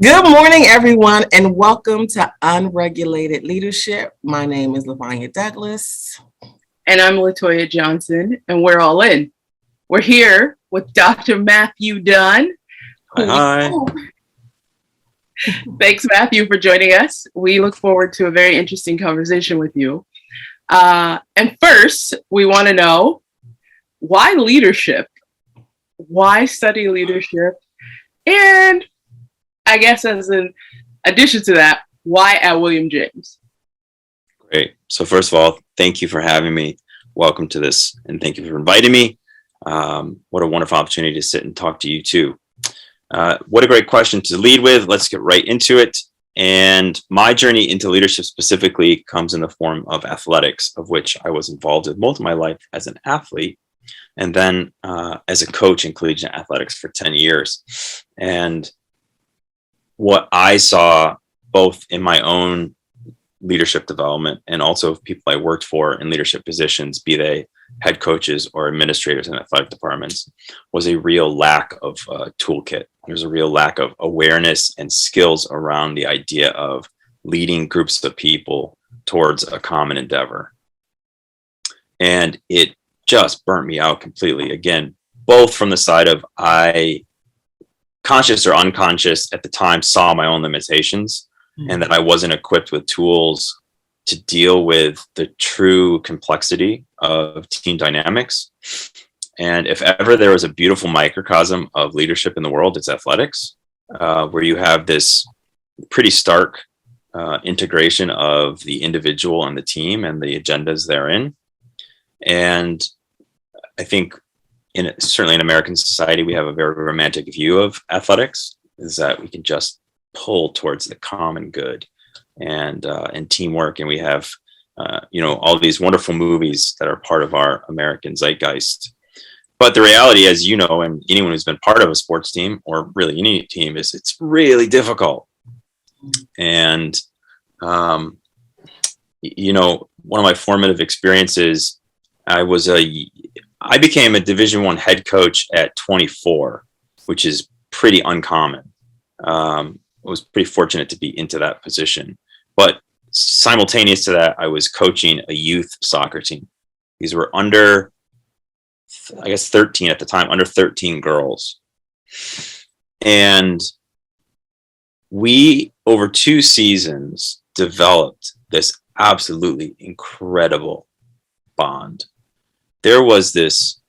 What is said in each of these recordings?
Good morning, everyone, and welcome to Unregulated Leadership. My name is Latoya Douglas. And I'm Latoya Johnson, and we're all in. We're here with Dr. Matthew Dunn. Hi. Thanks, Matthew, for joining us. We look forward to a very interesting conversation with you. And first, we want to know, why leadership? Why study leadership? And I guess as an addition to that, why at William James? Great. So first of all, thank you for having me. Welcome to this, and thank you for inviting me. What a wonderful opportunity to sit and talk to you too. What a great question to lead with. Let's get right into it. And my journey into leadership specifically comes in the form of athletics, of which I was involved with most of my life as an athlete, and then as a coach in collegiate athletics for 10 years. And what I saw both in my own leadership development and also of people I worked for in leadership positions, be they head coaches or administrators in athletic departments, was a real lack of toolkit. There's a real lack of awareness and skills around the idea of leading groups of people towards a common endeavor. And it just burnt me out completely. Again, both from the side of I, conscious or unconscious at the time, saw my own limitations and that I wasn't equipped with tools to deal with the true complexity of team dynamics. And if ever there was a beautiful microcosm of leadership in the world, it's athletics, where you have this pretty stark integration of the individual and the team and the agendas therein. And I think certainly in American society, we have a very romantic view of athletics, is that we can just pull towards the common good and teamwork. And we have, all these wonderful movies that are part of our American zeitgeist. But the reality, as you know, and anyone who's been part of a sports team or really any team, is it's really difficult. And, one of my formative experiences, I became a Division I head coach at 24, which is pretty uncommon. I was pretty fortunate to be into that position. But simultaneous to that, I was coaching a youth soccer team. These were under, 13 at the time, under 13 girls. And we, over 2 seasons, developed this absolutely incredible bond. There was this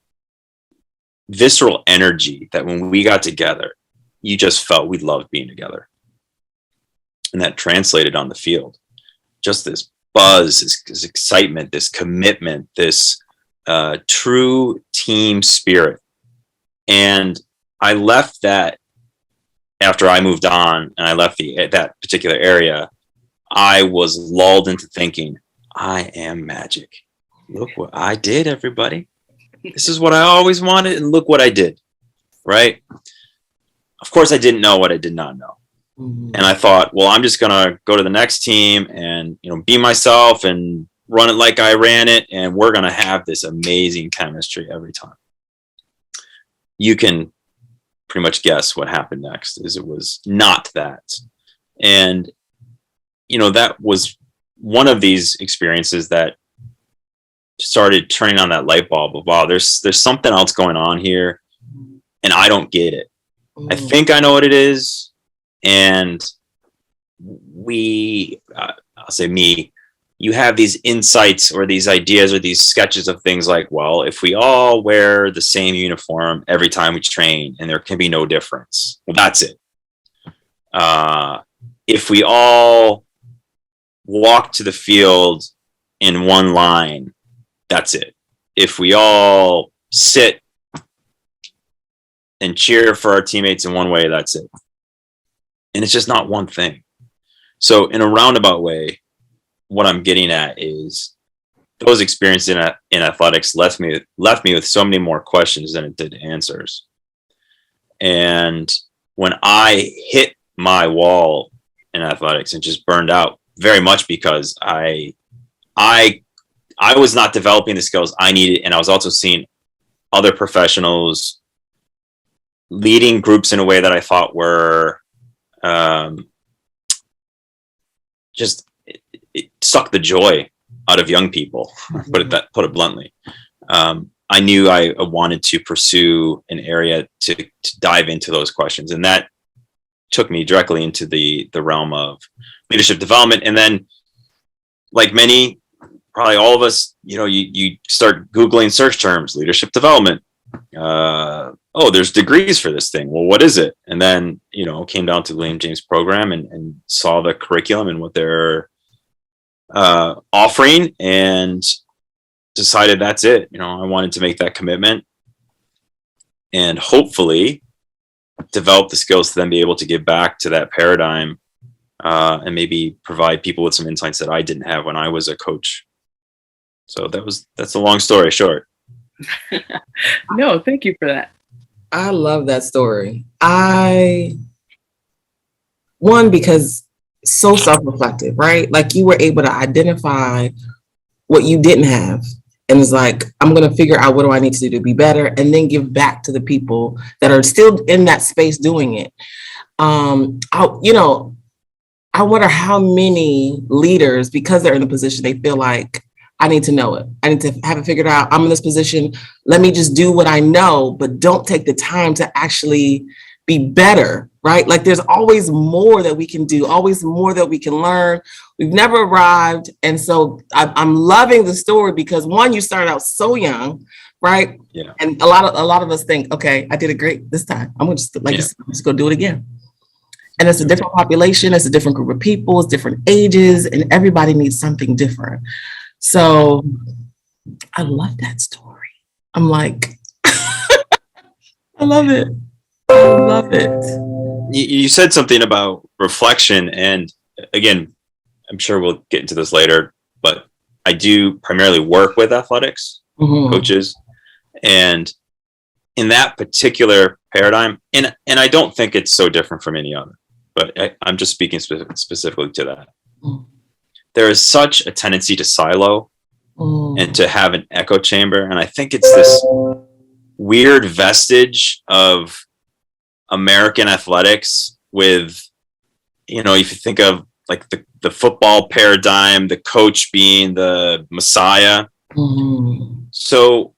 visceral energy that when we got together, you just felt we loved being together. And that translated on the field. Just this buzz, this excitement, this commitment, this true team spirit. And I left that after I moved on and I left that particular area. I was lulled into thinking, I am magic. Look what I did, everybody. This is what I always wanted, and look what I did, right? Of course, I didn't know what I did not know. Mm-hmm. And I thought, well, I'm just going to go to the next team and, be myself and run it like I ran it, and we're going to have this amazing chemistry every time. You can pretty much guess what happened next, is it was not that. And, that was one of these experiences that started turning on that light bulb of, wow, there's something else going on here and I don't get it. I think I know what it is. And I'll say me, you have these insights or these ideas or these sketches of things like, well, if we all wear the same uniform every time we train and there can be no difference, well, that's it. If we all walk to the field in one line, that's it. If we all sit and cheer for our teammates in one way, that's it. And it's just not one thing. So in a roundabout way, what I'm getting at is those experiences in athletics left me with so many more questions than it did answers. And when I hit my wall in athletics and just burned out, very much because I was not developing the skills I needed, and I was also seeing other professionals leading groups in a way that I thought were just it sucked the joy out of young people. Put it bluntly. I knew I wanted to pursue an area to dive into those questions, and that took me directly into the realm of leadership development. And then, like many, probably all of us, you start Googling search terms, leadership development. Oh, there's degrees for this thing. Well, what is it? And then, came down to the William James program and saw the curriculum and what they're offering, and decided that's it. I wanted to make that commitment and hopefully develop the skills to then be able to give back to that paradigm, and maybe provide people with some insights that I didn't have when I was a coach. So that's a long story short. No, thank you for that. I love that story. Because so self-reflective, right? Like, you were able to identify what you didn't have. And it's like, I'm going to figure out what do I need to do to be better, and then give back to the people that are still in that space doing it. I wonder how many leaders, because they're in a position, they feel like, I need to know it. I need to have it figured out. I'm in this position. Let me just do what I know, but don't take the time to actually be better, right? Like, there's always more that we can do, always more that we can learn. We've never arrived. And so I'm loving the story because, one, you started out so young, right? Yeah. And a lot of us think, okay, I did it great this time. I'm going to just go do it again. And it's a different population. It's a different group of people. It's different ages, and everybody needs something different. So I love that story. I'm like, I love it. I love it. You said something about reflection, and again, I'm sure we'll get into this later, but I do primarily work with athletics coaches, and in that particular paradigm, and I don't think it's so different from any other, but I'm just speaking specifically to that. There is such a tendency to silo and to have an echo chamber. And I think it's this weird vestige of American athletics with, if you think of like the football paradigm, the coach being the messiah. So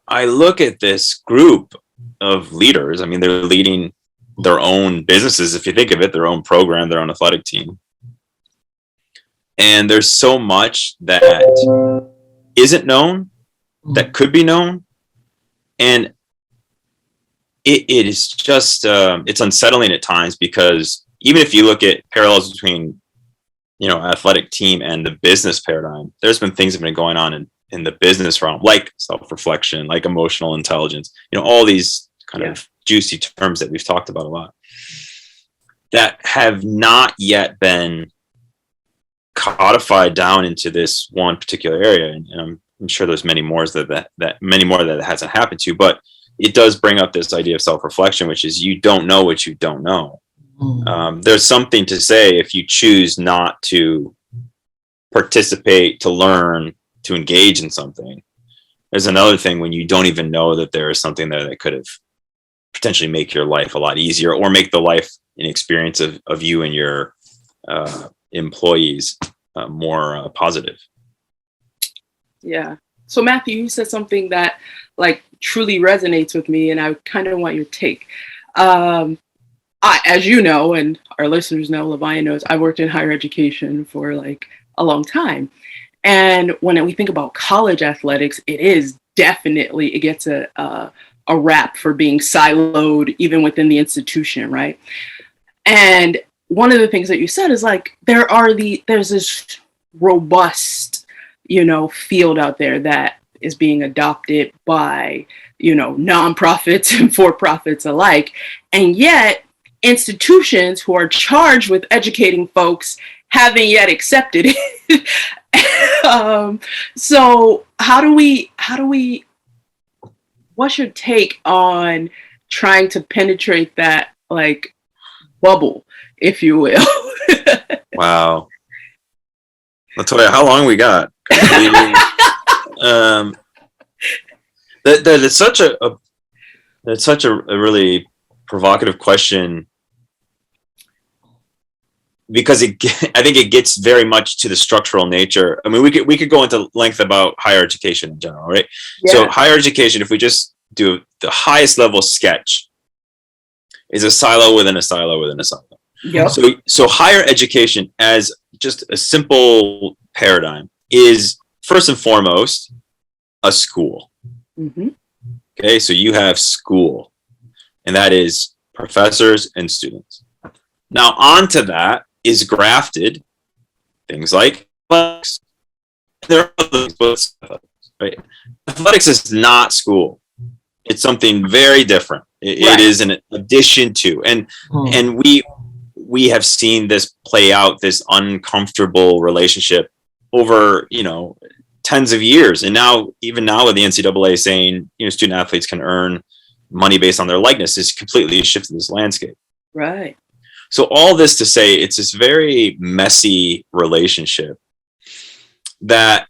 I look at this group of leaders. I mean, they're leading their own businesses, if you think of it, their own program, their own athletic team. And there's so much that isn't known, that could be known. And it is just, it's unsettling at times, because even if you look at parallels between, athletic team and the business paradigm, there's been things that have been going on in the business realm, like self-reflection, like emotional intelligence, all these kind of juicy terms that we've talked about a lot, that have not yet been codified down into this one particular area. And I'm sure there's many more that hasn't happened to, but it does bring up this idea of self-reflection, which is, you don't know what you don't know. There's something to say if you choose not to participate, to learn, to engage in something. There's another thing when you don't even know that there is something there that could have potentially make your life a lot easier, or make the life and experience of you and your employees more positive. Yeah. So Matthew, you said something that truly resonates with me, and I kind of want your take. As you know, and our listeners know, Lavanya knows, I worked in higher education for a long time. And when we think about college athletics, it gets a rap for being siloed even within the institution, right? And one of the things that you said is there's this robust, field out there that is being adopted by, nonprofits and for-profits alike. And yet institutions who are charged with educating folks haven't yet accepted it. So how do we, what's your take on trying to penetrate that bubble, if you will? Wow. Latoya, how long we got? That's such a really provocative question, because I think it gets very much to the structural nature. I mean, we could go into length about higher education in general, right? Yeah. So higher education, if we just do the highest level sketch, is a silo within a silo within a silo. Yep. So higher education as just a simple paradigm is first and foremost a school. Mm-hmm. Okay, so you have school, and that is professors and students. Now, onto that is grafted things like athletics. There are other things, right? Athletics is not school. It's something very different. It is an addition to, and we have seen this play out, this uncomfortable relationship over, tens of years. And now, even now with the NCAA saying, student athletes can earn money based on their likeness, is completely shifted this landscape. Right. So all this to say, it's this very messy relationship that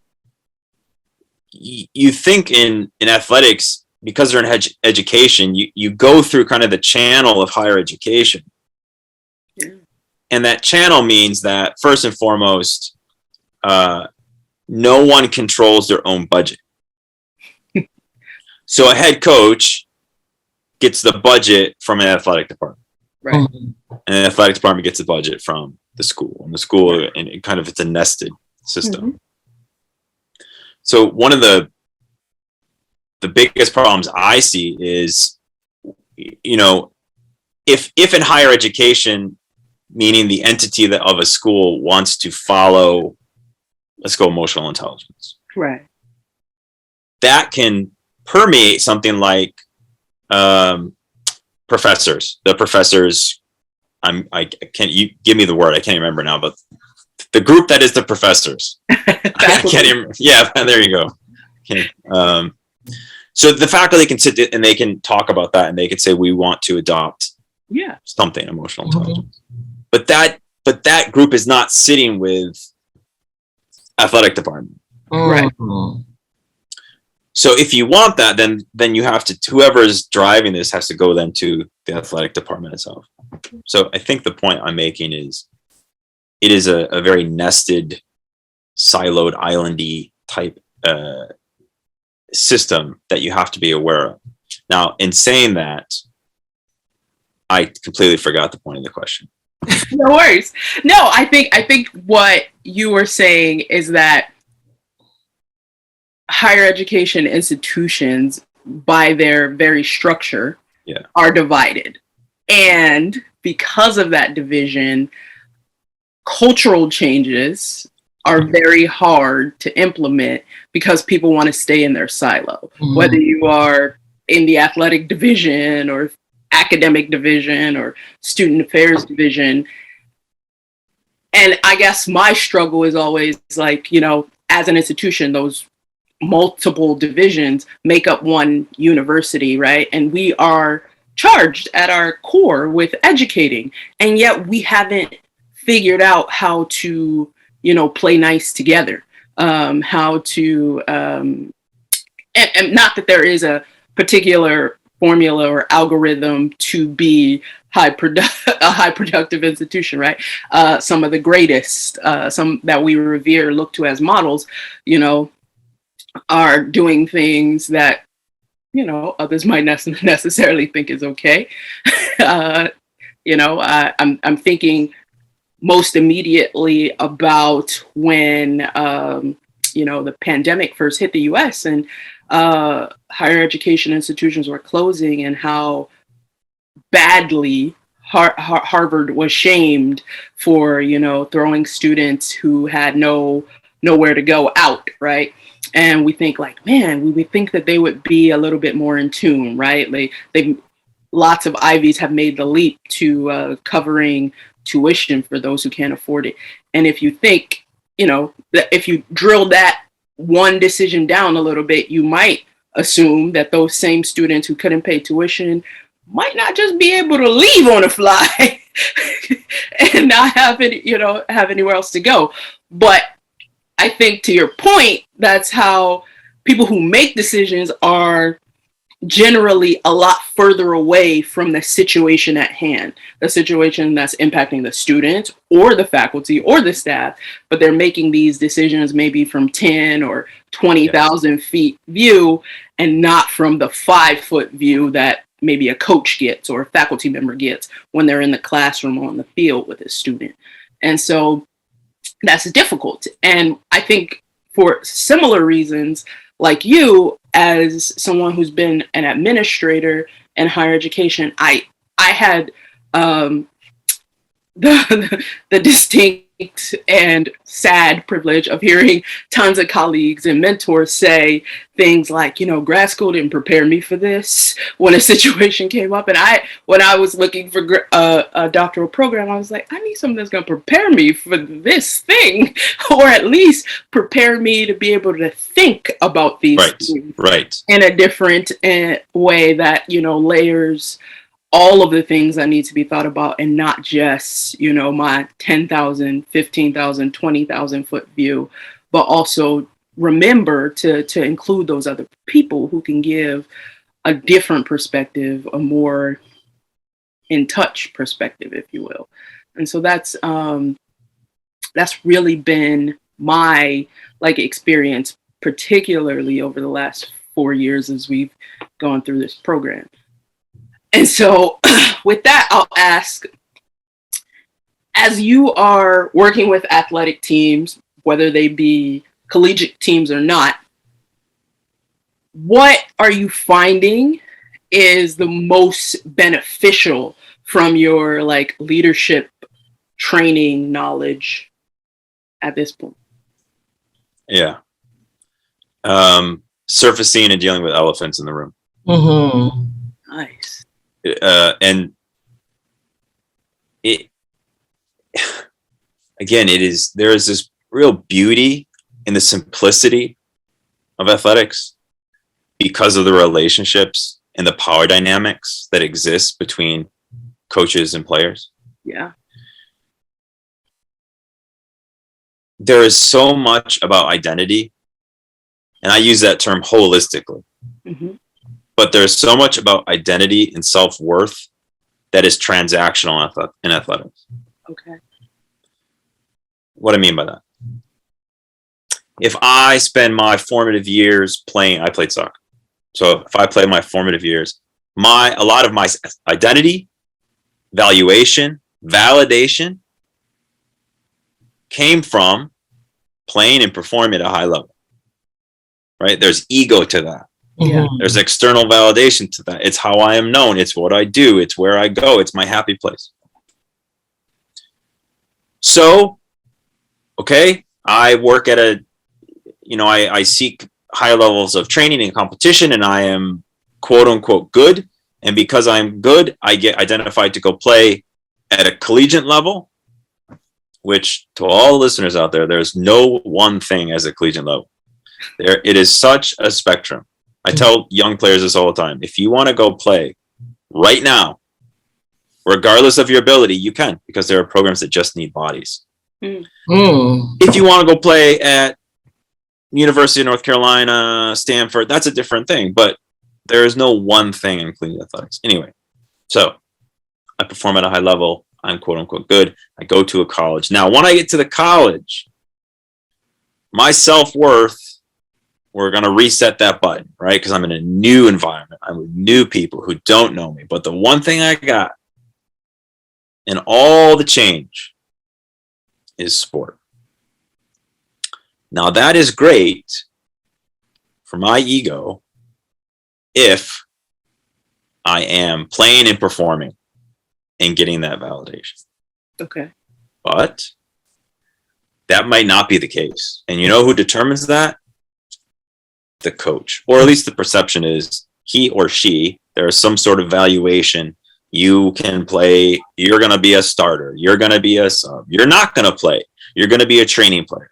you think in athletics, because they're in education, you go through kind of the channel of higher education. Yeah. And that channel means that first and foremost, no one controls their own budget. So a head coach gets the budget from an athletic department. Right. And the athletic department gets the budget from the school. And the school, and it's a nested system. Mm-hmm. So one of the biggest problems I see is, if in higher education, meaning the entity of a school wants to follow, let's go emotional intelligence. Right. That can permeate something like professors. The professors, I can't, you give me the word, I can't remember now, but the group that is the professors. I can't even, yeah, there you go. Okay. So the faculty can sit and they can talk about that, and they can say, we want to adopt something, emotional intelligence. But that group is not sitting with athletic department. Right. So if you want that, then you have to, whoever is driving this has to go then to the athletic department itself. So I think the point I'm making is, it is a very nested, siloed, islandy type system that you have to be aware of. Now, in saying that, I completely forgot the point of the question. No worries. No, I think what you were saying is that higher education institutions, by their very structure, are divided. And because of that division, cultural changes are very hard to implement because people want to stay in their silo. Mm-hmm. Whether you are in the athletic division or academic division or student affairs division. And I guess my struggle is always like, as an institution, those multiple divisions make up one university, right? And we are charged at our core with educating, and yet we haven't figured out how to, play nice together, how to, and not that there is a particular formula or algorithm to be a high productive institution, right? Some of the greatest, some that we revere, look to as models, are doing things that, others might necessarily think is okay. I'm thinking most immediately about when, the pandemic first hit the US and higher education institutions were closing, and how badly Harvard was shamed for, throwing students who had nowhere to go out, right? And we think like, man, we think that they would be a little bit more in tune, right? Lots of Ivies have made the leap to covering tuition for those who can't afford it. And if you think, that if you drill that one decision down a little bit, you might assume that those same students who couldn't pay tuition might not just be able to leave on a fly and not have anywhere else to go. But I think, to your point, that's how people who make decisions are generally a lot further away from the situation at hand, the situation that's impacting the students or the faculty or the staff, but they're making these decisions maybe from 10 or 20,000 feet view and not from the 5-foot view that maybe a coach gets or a faculty member gets when they're in the classroom or on the field with a student. And so that's difficult. And I think for similar reasons, like you, as someone who's been an administrator in higher education, I had the distinct and sad privilege of hearing tons of colleagues and mentors say things like, grad school didn't prepare me for this when a situation came up. And when I was looking for a doctoral program, I was like, I need something that's going to prepare me for this thing, or at least prepare me to be able to think about these things in a different way that, layers all of the things that need to be thought about, and not just, my 10,000, 15,000, 20,000 foot view, but also remember to include those other people who can give a different perspective, a more in touch perspective, if you will. And so that's really been my experience, particularly over the last 4 years as we've gone through this program. And so with that, I'll ask, as you are working with athletic teams, whether they be collegiate teams or not, what are you finding is the most beneficial from your leadership training knowledge at this point? Yeah. Surfacing and dealing with elephants in the room. Mm-hmm. Nice. And it, again, there is this real beauty in the simplicity of athletics because of the relationships and the power dynamics that exist between coaches and players. Yeah. There is so much about identity, and I use that term holistically. Mm-hmm. But there's so much about identity and self-worth that is transactional in athletics. Okay. What do I mean by that? If I spend my formative years I played soccer. So if I play my formative years, a lot of my identity, valuation, validation came from playing and performing at a high level, right? There's ego to that. Yeah. There's external validation to that. It's how I am known. It's what I do. It's where I go. It's my happy place. So, okay, I work at I seek higher levels of training and competition, and I am quote unquote good. And because I'm good, I get identified to go play at a collegiate level, which to all the listeners out there, there's no one thing as a collegiate level. It is such a spectrum. I tell young players this all the time. If you want to go play right now, regardless of your ability, you can, because there are programs that just need bodies. Mm. If you want to go play at University of North Carolina, Stanford, that's a different thing. But there is no one thing in collegiate athletics. Anyway, so I perform at a high level. I'm quote unquote good. I go to a college. Now, when I get to the college, my self-worth, we're going to reset that button, right? Because I'm in a new environment. I'm with new people who don't know me. But the one thing I got in all the change is sport. Now, that is great for my ego if I am playing and performing and getting that validation. Okay. But that might not be the case. And you know who determines that? The coach, or at least the perception is he or she, there is some sort of valuation. You can play, you're going to be a starter, you're going to be a sub, you're not going to play, you're going to be a training player.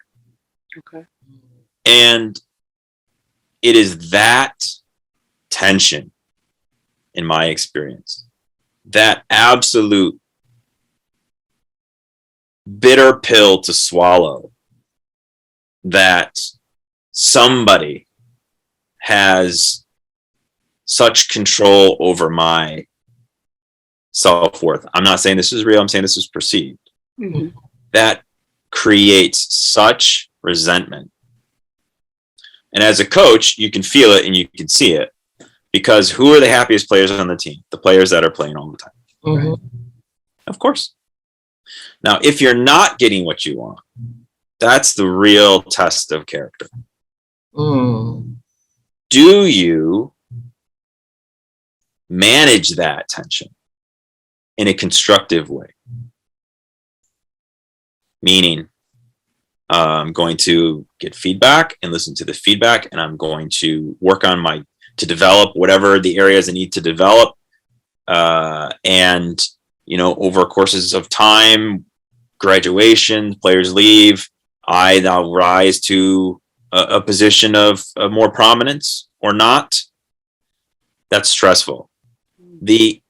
Okay. And it is that tension, in my experience, that absolute bitter pill to swallow, that somebody has such control over my self-worth. I'm not saying this is real. I'm saying this is perceived. Mm-hmm. That creates such resentment. And as a coach, you can feel it and you can see it, because who are the happiest players on the team? The players that are playing all the time. Mm-hmm. Right? Of course. Now, if you're not getting what you want, that's the real test of character. Mm. Do you manage that tension in a constructive way? Meaning, I'm going to get feedback and listen to the feedback, and I'm going to work on to develop whatever the areas I need to develop. And, over courses of time, graduation, players leave, I now rise to a position of more prominence or not. That's stressful. The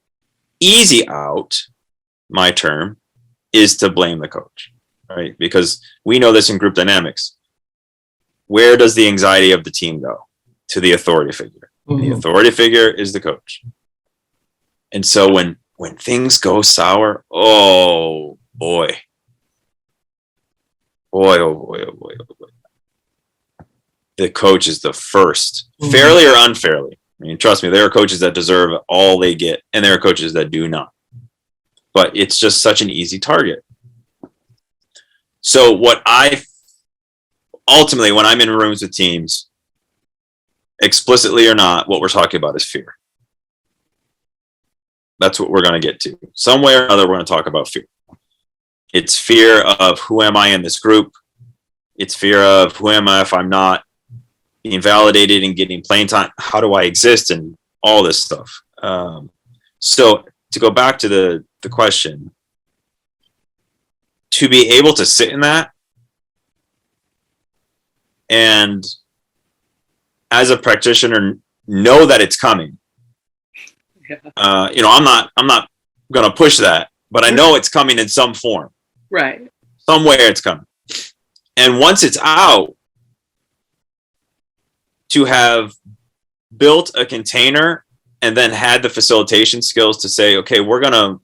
easy out, my term, is to blame the coach, right? Because we know this in group dynamics. Where does the anxiety of the team go? To the authority figure. Mm-hmm. The authority figure is the coach. And so when things go sour, oh boy. Boy, oh boy, oh boy, oh boy. The coach is the first, fairly or unfairly. I mean, trust me, there are coaches that deserve all they get, and there are coaches that do not. But it's just such an easy target. So ultimately, when I'm in rooms with teams, explicitly or not, what we're talking about is fear. That's what we're going to get to. Some way or another, we're going to talk about fear. It's fear of who am I in this group? It's fear of who am I if I'm not being validated and getting playing time? How do I exist? And all this stuff. So to go back to the question, to be able to sit in that and as a practitioner know that it's coming. Yeah. I'm not going to push that, but I know it's coming in some form. Right. Somewhere it's coming. And once it's out, to have built a container and then had the facilitation skills to say, okay, we're going to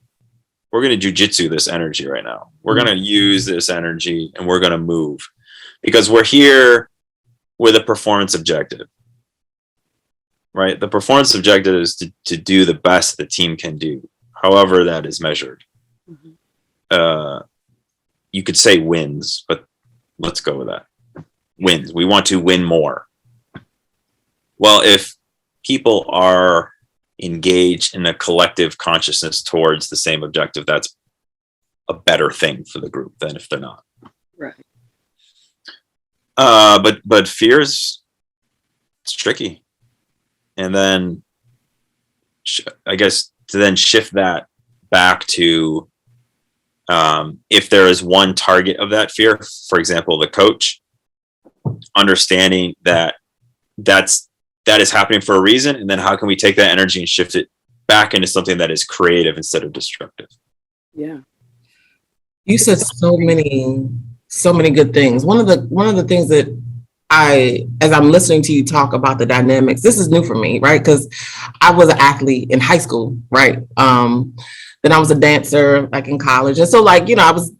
jujitsu this energy right now. We're going to use this energy and we're going to move, because we're here with a performance objective, right? The performance objective is to do the best the team can do, however that is measured. Mm-hmm. You could say wins, but let's go with that. Wins. We want to win more. Well, if people are engaged in a collective consciousness towards the same objective, that's a better thing for the group than if they're not. Right. But fears, it's tricky. And then I guess to then shift that back to if there is one target of that fear, for example, the coach, understanding that is happening for a reason, and then how can we take that energy and shift it back into something that is creative instead of destructive? Yeah. You said so many good things. One of the things that as I'm listening to you talk about the dynamics, this is new for me, right? Because I was an athlete in high school, right? Then I was a dancer like in college. And so I was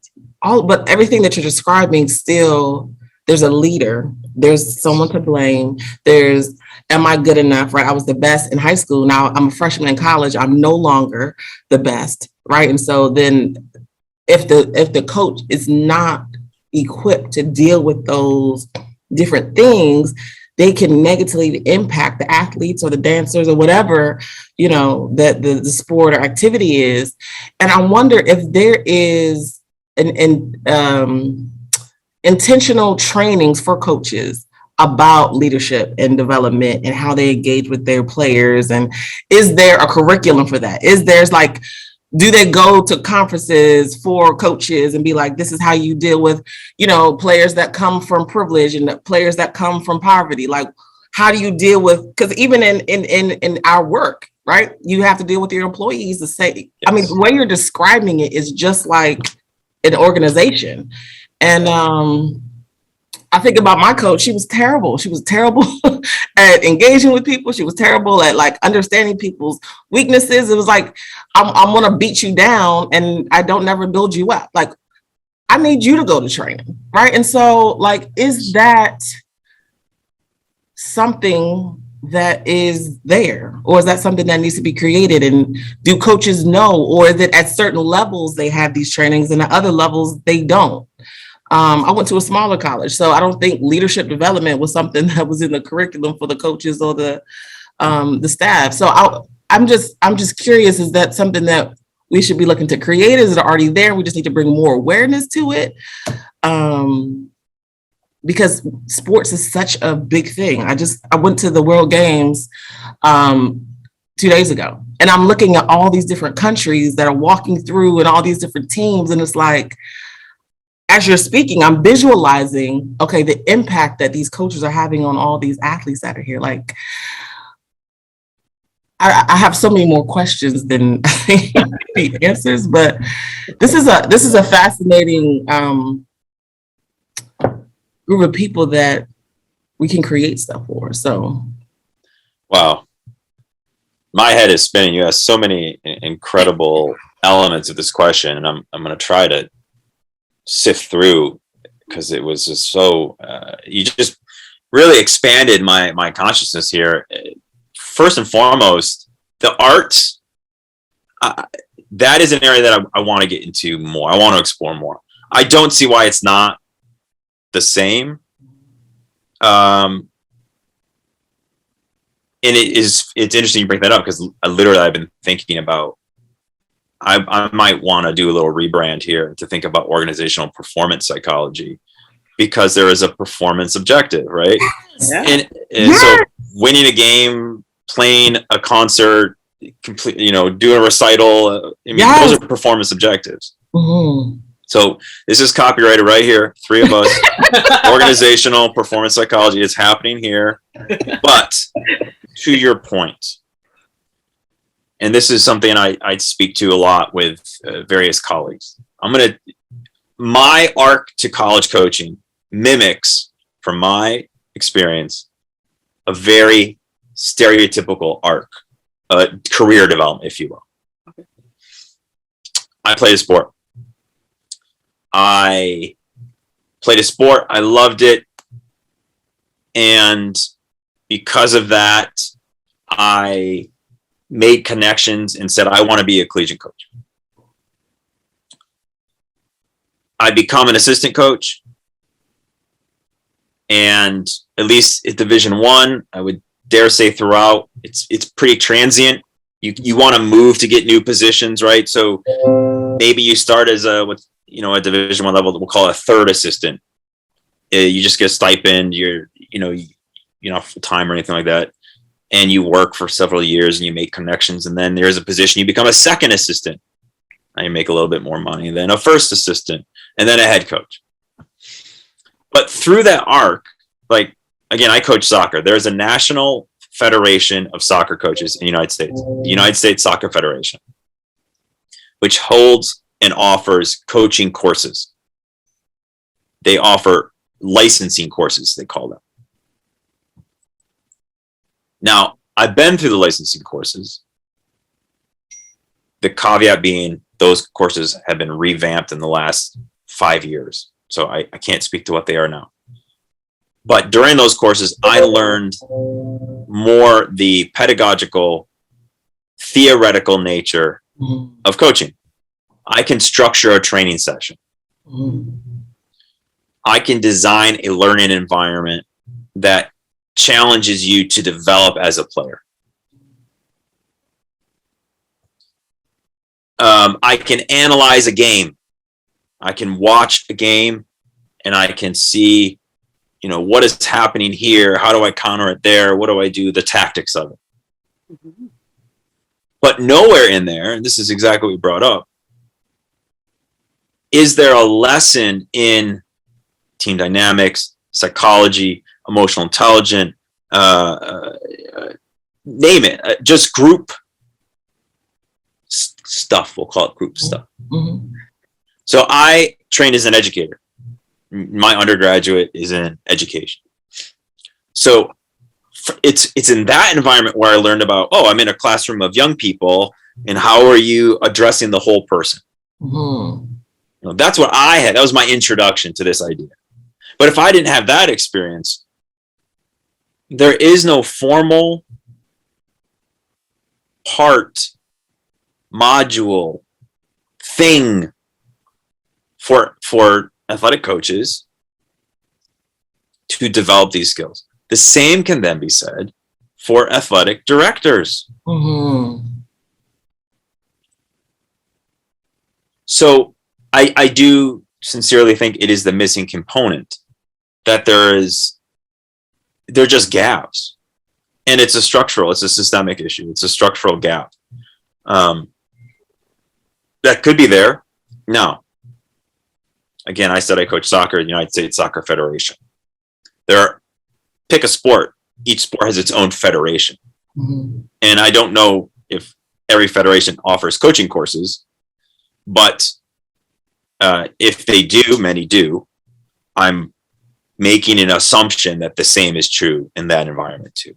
but everything that you're describing, still there's a leader, there's someone to blame, am I good enough, right? I was the best in high school. Now I'm a freshman in college. I'm no longer the best, right? And so then if the coach is not equipped to deal with those different things, they can negatively impact the athletes or the dancers or whatever, that the sport or activity is. And I wonder if there is intentional trainings for coaches about leadership and development and how they engage with their players. And is there a curriculum for that? Do they go to conferences for coaches and be like, this is how you deal with, players that come from privilege and players that come from poverty? Like, how do you deal with, because even in our work, right, you have to deal with your employees the same. Yes. I mean, the way you're describing it is just like an organization. And I think about my coach. She was terrible. She was terrible at engaging with people. She was terrible at like understanding people's weaknesses. It was like, I'm going to beat you down and I don't never build you up. Like, I need you to go to training, right? And so like, is that something that is there, or is that something that needs to be created? And do coaches know, or is it at certain levels they have these trainings and at other levels they don't? I went to a smaller college, so I don't think leadership development was something that was in the curriculum for the coaches or the staff. So I'm just curious, is that something that we should be looking to create? Is it already there? We just need to bring more awareness to it. Because sports is such a big thing. I went to the World Games 2 days ago, and I'm looking at all these different countries that are walking through and all these different teams. And it's like, as you're speaking, I'm visualizing, okay, the impact that these coaches are having on all these athletes that are here. Like, I have so many more questions than the answers, but this is a fascinating group of people that we can create stuff for. So, wow, my head is spinning. You have so many incredible elements of this question, and I'm going to try to sift through, because it was just so you just really expanded my consciousness here. First and foremost, the arts, that is an area that I want to get into more. I want to explore more. I don't see why it's not the same. And it's interesting you bring that up, because literally I've been thinking about, I might want to do a little rebrand here to think about organizational performance psychology, because there is a performance objective, right? Yeah. And so winning a game, playing a concert, doing a recital, those are performance objectives. Mm-hmm. So this is copyrighted right here. 3 of us. Organizational performance psychology is happening here. But to your point, and this is something I speak to a lot with various colleagues. My arc to college coaching mimics, from my experience, a very stereotypical arc, career development, if you will. Okay. I played a sport. I loved it. And because of that, I made connections and said, I want to be a collegiate coach. I become an assistant coach. And at least at Division I, I would dare say throughout, it's pretty transient. You want to move to get new positions, right? So maybe you start as a Division I level that we'll call a third assistant. You just get a stipend. You're not full time or anything like that. And you work for several years and you make connections. And then there's a position, you become a second assistant. Now you make a little bit more money than a first assistant, and then a head coach. But through that arc, like, again, I coach soccer. There's a national federation of soccer coaches in the United States, the United States Soccer Federation, which holds and offers coaching courses. They offer licensing courses, they call them. Now, I've been through the licensing courses. The caveat being those courses have been revamped in the last 5 years. So I can't speak to what they are now. But during those courses, I learned more the pedagogical, theoretical nature of coaching. I can structure a training session. I can design a learning environment that challenges you to develop as a player. I can analyze a game. I can watch a game and I can see, what is happening here? How do I counter it there? What do I do? The tactics of it. Mm-hmm. But nowhere in there, and this is exactly what we brought up, is there a lesson in team dynamics, psychology, emotional intelligence, name it, just group stuff. We'll call it group stuff. Mm-hmm. So I trained as an educator. my undergraduate is in education. So it's in that environment where I learned about, I'm in a classroom of young people, and how are you addressing the whole person? Mm-hmm. That's what I had. That was my introduction to this idea. But if I didn't have that experience, there is no formal part, module, thing for athletic coaches to develop these skills. The same can then be said for athletic directors. Mm-hmm. So I do sincerely think it is the missing component, that they're just gaps. And it's a systemic issue. It's a structural gap. That could be there. Now, again, I said I coach soccer at the United States Soccer Federation. Pick a sport. Each sport has its own federation. Mm-hmm. And I don't know if every federation offers coaching courses, but if they do, many do, I'm making an assumption that the same is true in that environment too.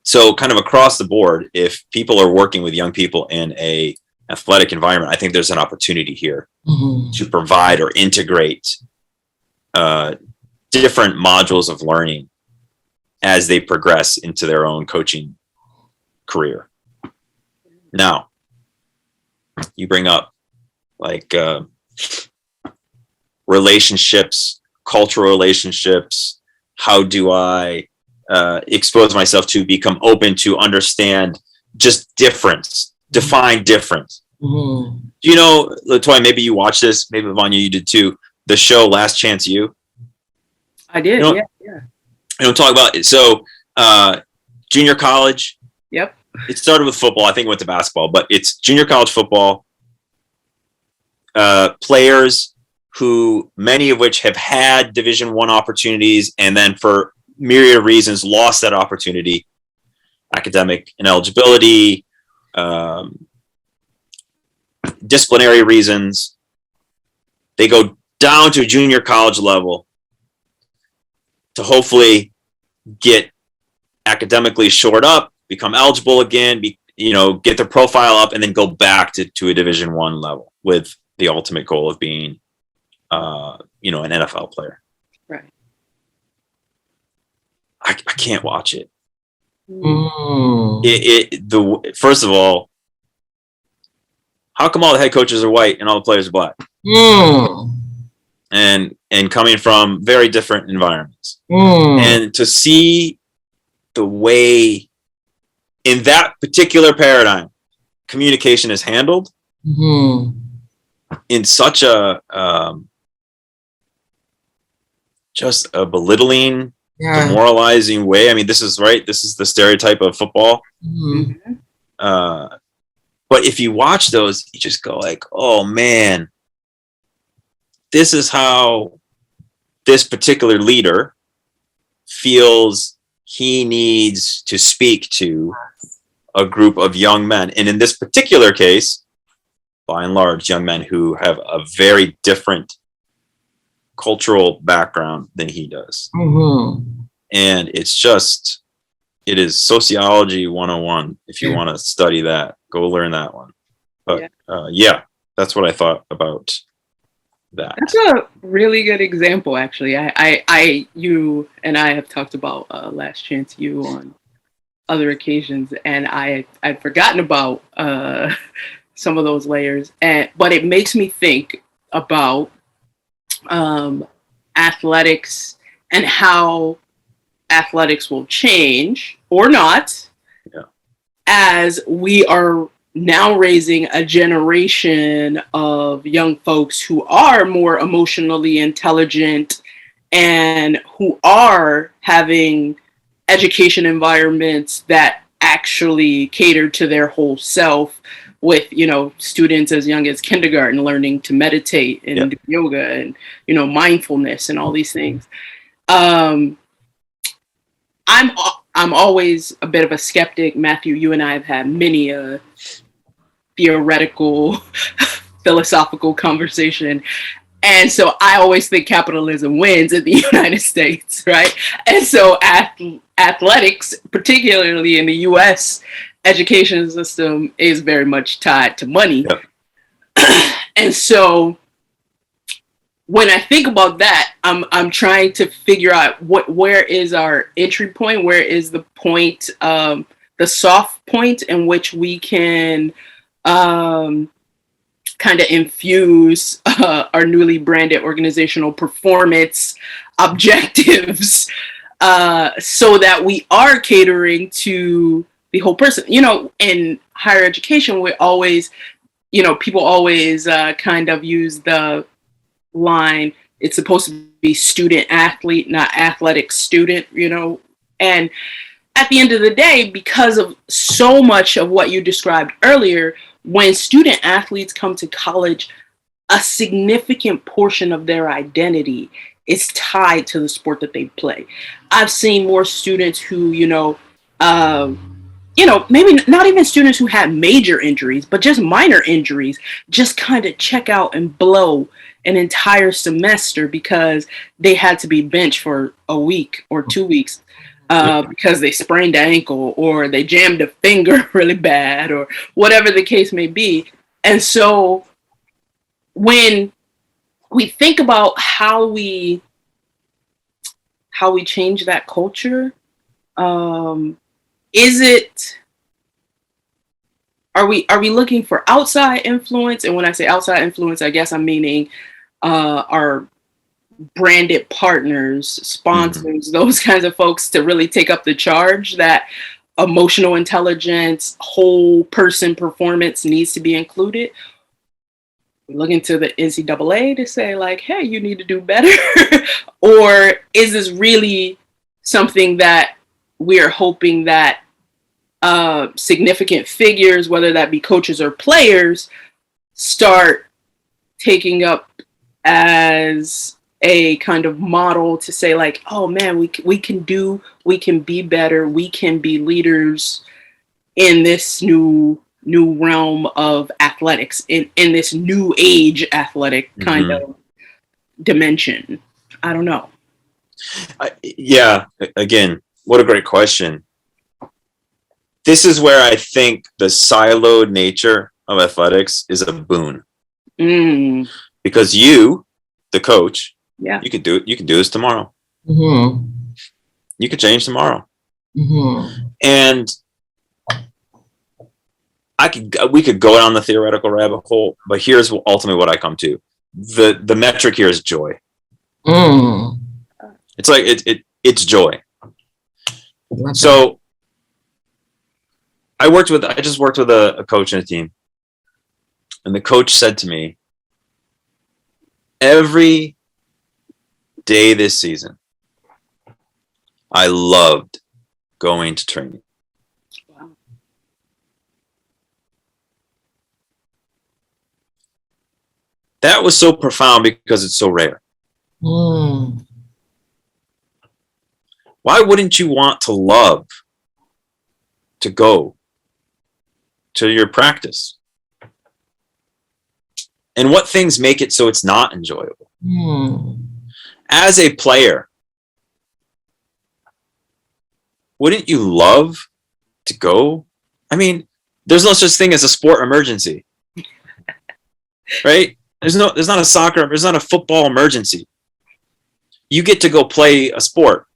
So kind of across the board, if people are working with young people in a athletic environment, I think there's an opportunity here to provide or integrate different modules of learning as they progress into their own coaching career. Now, you bring up like relationships, cultural relationships. How do I expose myself to become open to understand just difference, define difference? Mm-hmm. Do you know, Latoya, maybe you watched this, maybe Vanya, you did too, the show Last Chance U? I did, yeah. I don't talk about it. So junior college. Yep. It started with football. I think it went to basketball, but it's junior college football. Players who, many of which have had Division I opportunities, and then for myriad of reasons lost that opportunity, academic ineligibility, disciplinary reasons. They go down to junior college level to hopefully get academically shored up, become eligible again, get their profile up, and then go back to a Division I level with the ultimate goal of being, an NFL player. Right. I can't watch it. First of all, how come all the head coaches are white and all the players are black? And coming from very different environments. And to see the way in that particular paradigm communication is handled in such a just a belittling, demoralizing way. I mean, this is the stereotype of football. But if you watch those, you just go like, oh man, this is how this particular leader feels he needs to speak to a group of young men. And in this particular case, by and large, young men who have a very different cultural background than he does. And it is sociology 101. If you want to study that, go learn that one. But that's what I thought about that. That's a really good example, actually. You and I have talked about Last Chance U on other occasions, and I'd forgotten about some of those layers. But it makes me think about athletics and how athletics will change or not as we are now raising a generation of young folks who are more emotionally intelligent and who are having education environments that actually cater to their whole self, with, students as young as kindergarten learning to meditate and do yoga and, mindfulness and all these things. I'm always a bit of a skeptic. Matthew, you and I have had many theoretical, philosophical conversation. And so I always think capitalism wins in the United States, right? And so athletics, particularly in the US education system, is very much tied to money. Yep. And so when I think about that, I'm trying to figure out where is our entry point, where is the point, the soft point in which we can kind of infuse our newly branded organizational performance objectives so that we are catering to the whole person. You know, in higher education, we always, you know, people always kind of use the line, it's supposed to be student athlete, not athletic student, you know. And at the end of the day, because of so much of what you described earlier, when student athletes come to college, a significant portion of their identity is tied to the sport that they play. I've seen more students who, maybe not even students who had major injuries, but just minor injuries, just kind of check out and blow an entire semester because they had to be benched for a week or 2 weeks because they sprained an ankle or they jammed a finger really bad or whatever the case may be. And so when we think about how we change that culture, are we looking for outside influence? And when I say outside influence, I guess I'm meaning our branded partners, sponsors, those kinds of folks to really take up the charge that emotional intelligence, whole person performance needs to be included. We're looking to the NCAA to say like, hey, you need to do better. Or is this really something that we're hoping that significant figures, whether that be coaches or players, start taking up as a kind of model to say like, oh man, we can be better, we can be leaders in this new realm of athletics, in this new age athletic kind of dimension. I don't know. Yeah, again, what a great question. This is where I think the siloed nature of athletics is a boon. Because you, the coach, you could do it. You can do this tomorrow. You could change tomorrow. And we could go down the theoretical rabbit hole, but here's ultimately what I come to. The metric here is joy. It's like it's joy. So I just worked with a coach and a team, and the coach said to me, every day this season, I loved going to training. Wow. That was so profound because it's so rare. Why wouldn't you want to love to go to your practice? And what things make it so it's not enjoyable? As a player, wouldn't you love to go? I mean, there's no such thing as a sport emergency, right? There's not a football emergency. You get to go play a sport.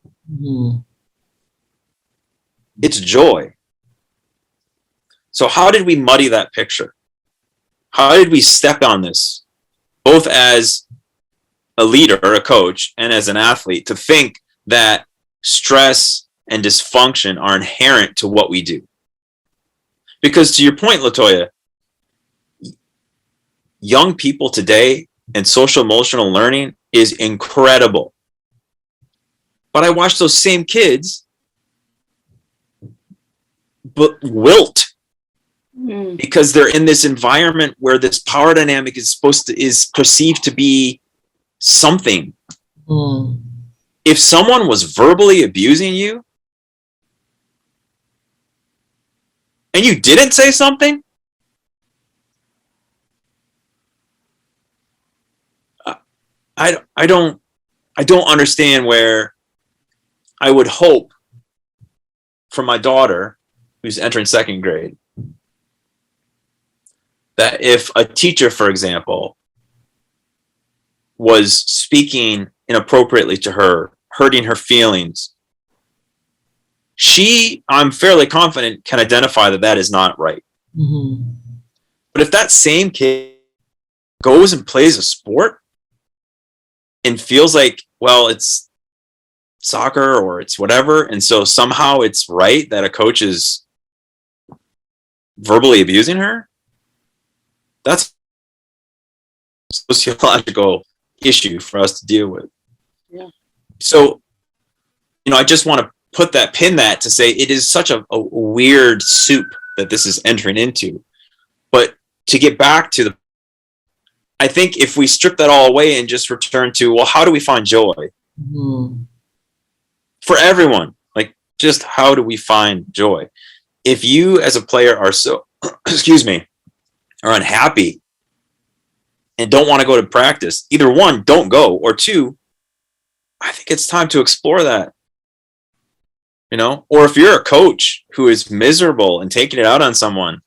It's joy. So how did we muddy that picture? How did we step on this, both as a leader, a coach, and as an athlete, to think that stress and dysfunction are inherent to what we do? Because to your point, Latoya, young people today and social emotional learning is incredible. But I watch those same kids but wilt because they're in this environment where this power dynamic is perceived to be something. If someone was verbally abusing you and you didn't say something, I don't understand where I would hope for my daughter who's entering second grade that if a teacher, for example, was speaking inappropriately to her, hurting her feelings, I'm fairly confident, can identify that that is not right. Mm-hmm. But if that same kid goes and plays a sport and feels like, well, it's soccer or it's whatever, and so somehow it's right that a coach is verbally abusing her, that's a sociological issue for us to deal with. Yeah. So, I just want to put that to say it is such a weird soup that this is entering into. But to get back to I think if we strip that all away and just return to, well, how do we find joy? Mm-hmm. For everyone, like, just how do we find joy? If you as a player are so, are unhappy and don't want to go to practice, either one, don't go, or two, I think it's time to explore that. Or if you're a coach who is miserable and taking it out on someone,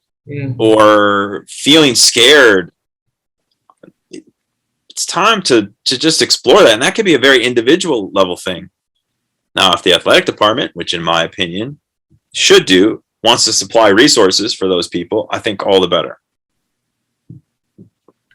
or feeling scared, it's time to just explore that. And that could be a very individual level thing. Now, if the athletic department, which in my opinion should do, wants to supply resources for those people, I think all the better.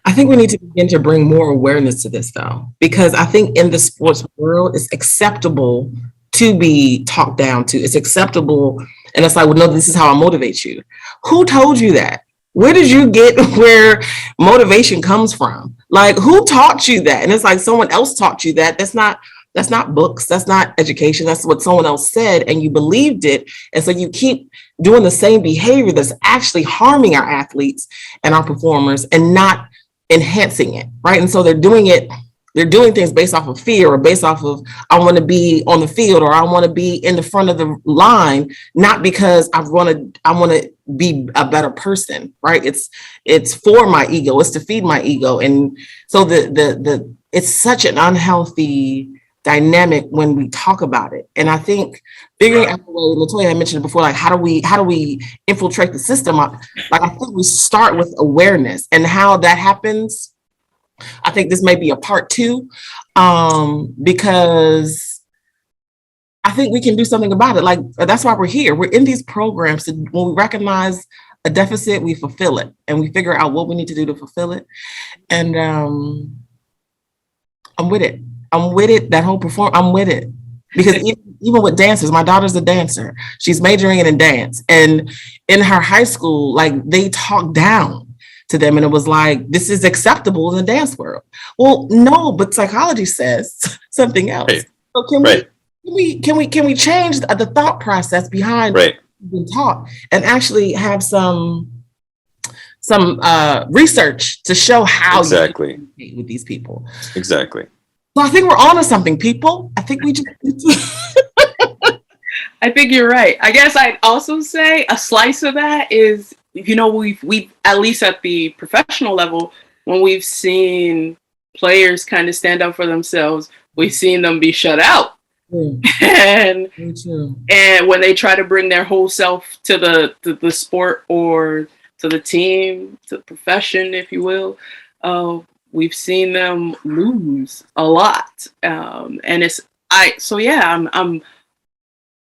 I think we need to begin to bring more awareness to this, though, because I think in the sports world, it's acceptable to be talked down to. It's acceptable. And it's like, well, no, this is how I motivate you. Who told you that? Where did you get where motivation comes from? Like, who taught you that? And it's like someone else taught you that. That's not books. That's not education. That's what someone else said, and you believed it. And so you keep doing the same behavior that's actually harming our athletes and our performers and not enhancing it, right? And so they're doing things based off of fear, or based off of, I want to be on the field, or I want to be in the front of the line, not because I want to be a better person, right? It's for my ego. It's to feed my ego. And so it's such an unhealthy dynamic when we talk about it. And I think figuring out the way, Latoya had mentioned it before, like, how do we infiltrate the system? Like, I think we start with awareness, and how that happens. I think this may be a part 2, because I think we can do something about it. Like, that's why we're here. We're in these programs. When we recognize a deficit, we fulfill it, and we figure out what we need to do to fulfill it. And I'm with it. I'm with it. That whole I'm with it. Because even with dancers, my daughter's a dancer. She's majoring in dance. And in her high school, like, they talk down to them, and it was like, this is acceptable in the dance world. Well, no, but psychology says something else. Right. So can we change the thought process behind what's been taught, and actually have some research to show how you communicate with these people? Exactly. So I think we're onto something, people. I think we just I think you're right. I guess I'd also say a slice of that is, we've at least at the professional level, when we've seen players kind of stand up for themselves, we've seen them be shut out. And when they try to bring their whole self to the sport, or to the team, to the profession, if you will, we've seen them lose a lot. And I'm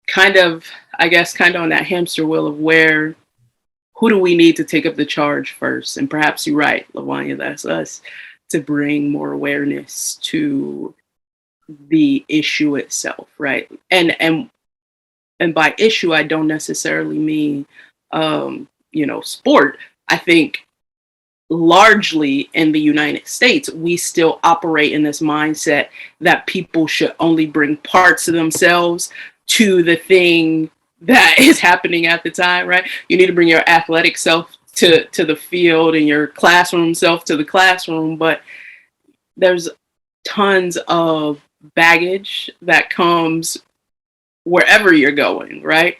kind of on that hamster wheel of who do we need to take up the charge first? And perhaps you're right, Lavanya, that's us, to bring more awareness to the issue itself, right? And by issue, I don't necessarily mean, sport. I think largely in the United States, we still operate in this mindset that people should only bring parts of themselves to the thing that is happening at the time, right? You need to bring your athletic self to the field, and your classroom self to the classroom, but there's tons of baggage that comes wherever you're going, right?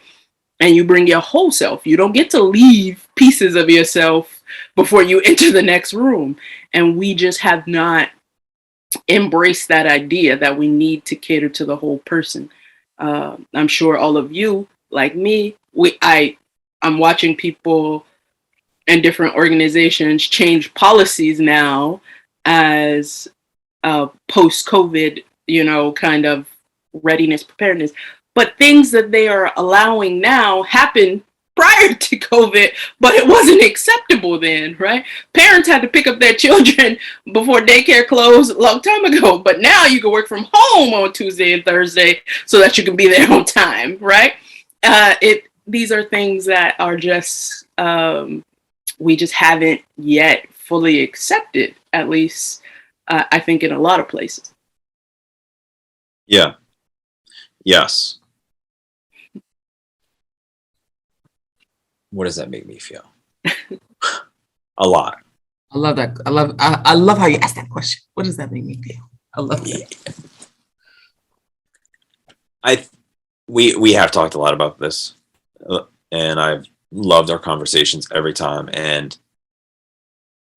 And you bring your whole self. You don't get to leave pieces of yourself before you enter the next room. And we just have not embrace that idea that we need to cater to the whole person. I'm sure all of you, like me, I'm watching people in different organizations change policies now as post-COVID, kind of readiness, preparedness. But things that they are allowing now happen prior to COVID, but it wasn't acceptable then, right? Parents had to pick up their children before daycare closed a long time ago, but now you can work from home on Tuesday and Thursday so that you can be there on time, right? These are things that are just, we just haven't yet fully accepted, at least I think in a lot of places. Yeah. Yes. What does that make me feel? A lot. I love that. I love how you asked that question. What does that make me feel? I love that. We have talked a lot about this, and I've loved our conversations every time. And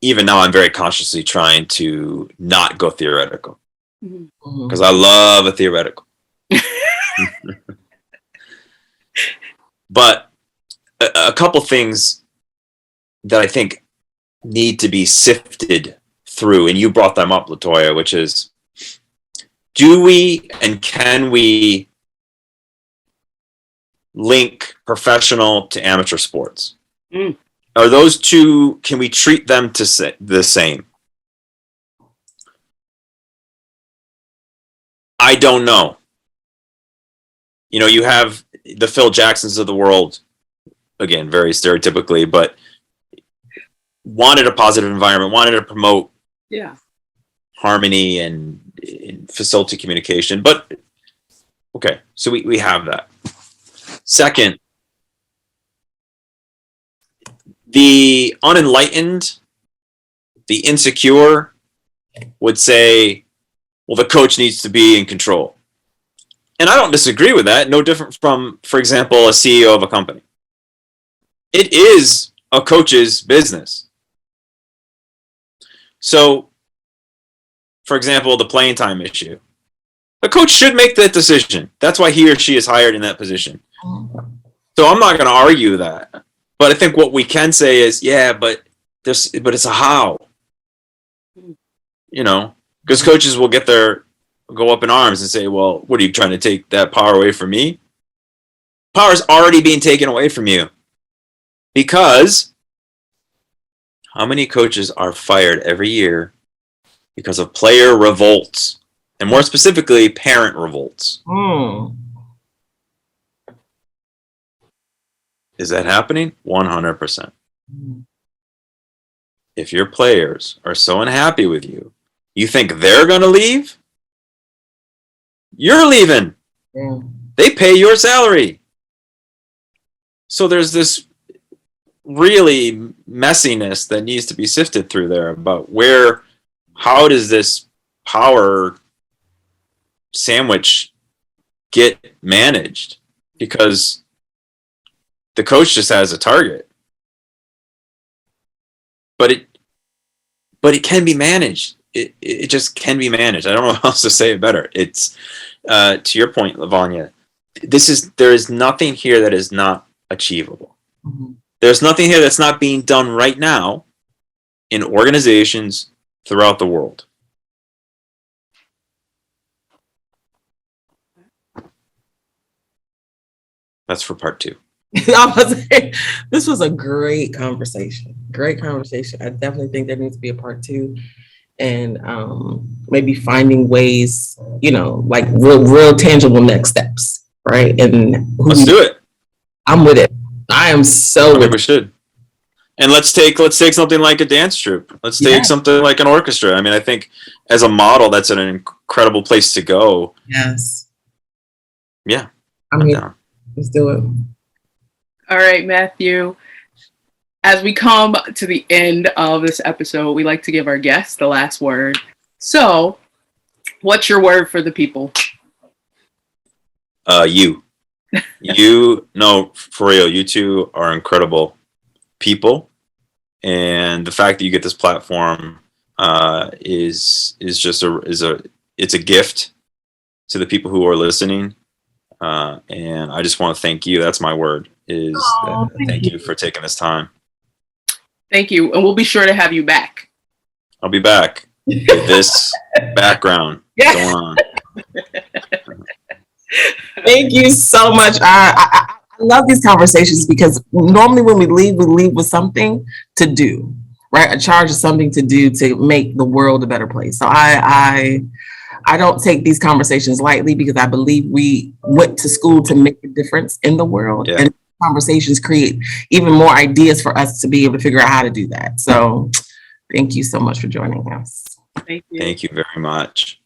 even now, I'm very consciously trying to not go theoretical, because I love a theoretical. But a couple things that I think need to be sifted through, and you brought them up, Latoya, which is, do we and can we link professional to amateur sports? Are those two, can we treat them to the same? I don't know. You have the Phil Jacksons of the world, again, very stereotypically, but wanted a positive environment, wanted to promote harmony and facilitate communication. But okay, so we have that. Second, the unenlightened, the insecure would say, well, the coach needs to be in control. And I don't disagree with that. No different from, for example, a CEO of a company. It is a coach's business. So, for example, the playing time issue. The coach should make that decision. That's why he or she is hired in that position. So I'm not going to argue that. But I think what we can say is, but it's a how. Because coaches will go up in arms and say, well, what are you trying to take that power away from me? Power is already being taken away from you. Because how many coaches are fired every year because of player revolts? And more specifically, parent revolts. Is that happening? 100%. If your players are so unhappy with you, you think they're going to leave? You're leaving. They pay your salary. So there's this really messiness that needs to be sifted through there about how does this power sandwich get managed? Because the coach just has a target. But it can be managed. It just can be managed. I don't know how else to say it better. It's to your point, Lavanya, there is nothing here that is not achievable. There's nothing here that's not being done right now in organizations throughout the world. That's for part 2. This was a great conversation. I definitely think there needs to be a part 2. And maybe finding ways, like real tangible next steps, right? And let's do it. I'm with it. I am so. I think we should. And let's take something like a dance troupe. Let's take something like an orchestra. I mean, I think as a model, that's an incredible place to go. Yes. Yeah. I'm down. Let's do it. All right, Matthew. As we come to the end of this episode, we like to give our guests the last word. So, what's your word for the people? You. No, for real, you two are incredible people. And the fact that you get this platform, is just it's a gift to the people who are listening. And I just want to thank you. That's my word, is thank you for taking this time. Thank you. And we'll be sure to have you back. I'll be back with this background going on. Thank you so much. I love these conversations because normally when we leave with something to do, right? A charge is something to do to make the world a better place. So I don't take these conversations lightly because I believe we went to school to make a difference in the world. Yeah. And conversations create even more ideas for us to be able to figure out how to do that. So thank you so much for joining us. Thank you. Thank you very much.